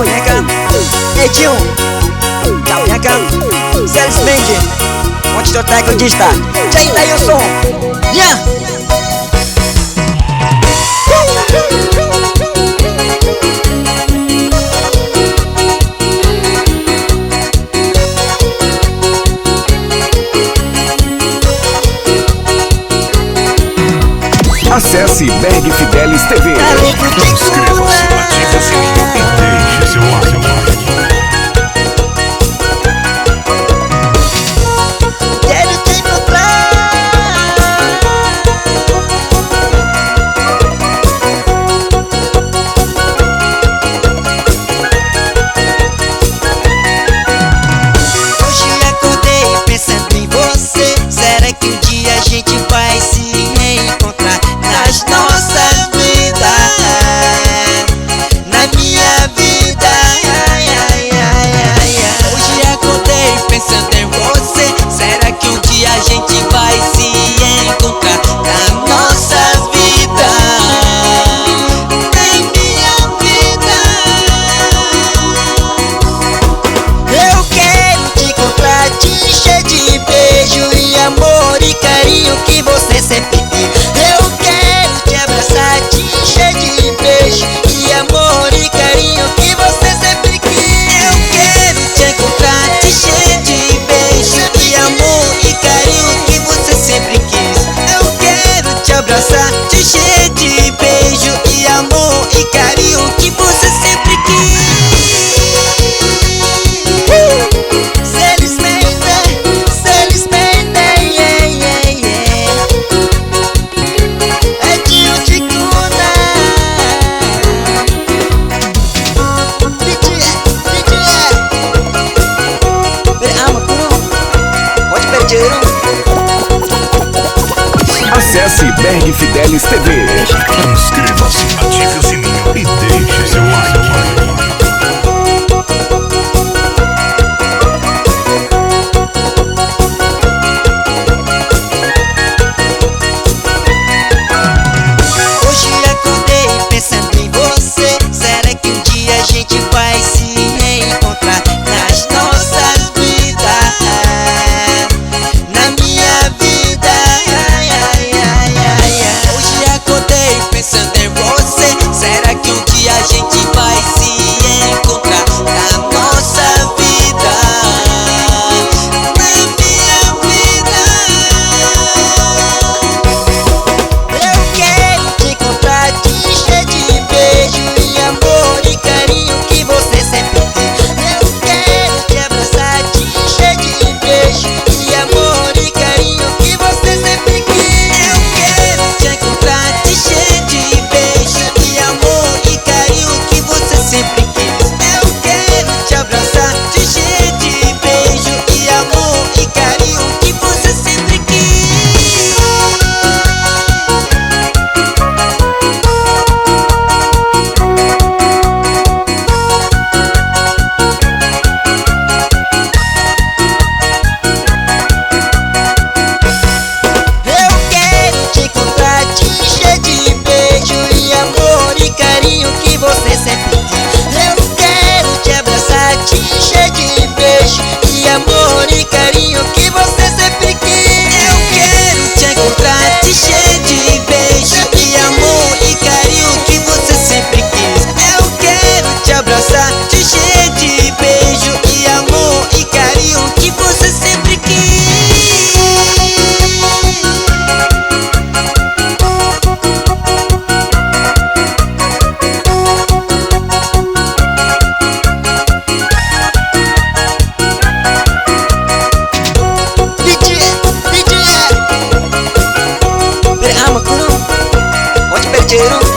nhaca, Edinho, tchau nhaca, Celis Mendes, onde teu teco de está, Jay Dailson, Acesse Berg Fidelis TV. Inscreva-se, ative o sininho e deixe seu like. Quero te encontrar. Hoje acordei pensando em você. Será que um dia a gente vai se reencontrar nas nossas vidas, na minha vida? Hoje acordei pensando em você. Será que um dia a gente vai se encontrar nas nossas vidas, na minha vida? Eu quero te encontrar, te encher de beijo e amor e carinho que você sempre quis. Eu quero te abraçar, te encher de beijo e amor e carinho que você sempre quis. Eu quero te encontrar, te encher de beijo e amor e carinho que você sempre quis. Eu quero te abraçar, te encher de beijo e amor e carinho que você sempre quis. Celis Mendes, Celis Mendes, Edinho de Cuna, ama curu, onde perderam? Acesse Berg Fidelis TV. Inscreva-se, ative o sininho e deixe seu like. Hoje acordei pensando em você. Será que um dia a gente vai se reencontrar nas nossas vidas, na minha vida? Hoje acordei pensando em você. Será que um dia a gente vai se encontrar na nossa vida, na minha vida? Eu quero te encontrar, te encher de beijo e amor e carinho que você sempre quis. Eu quero te abraçar, te encher de beijo e amor e carinho que você sempre quis. Eu quero te encontrar, te encher de beijo e amor e carinho que você sempre quis. Eu quero te abraçar, te encher de beijo e amor e carinho que você sempre quis. Eu quero te encontrar, te encher de beijo e amor e carinho que você sempre quis. Eu quero te abraçar, te encher de beijo e amor e carinho que você sempre quis. Eu quero te encontrar, te encher de beijo e amor e carinho que você sempre quis. Eu quero te abraçar, te encher de beijo e amor e carinho que você sempre quis. Ama curu, onde perderam?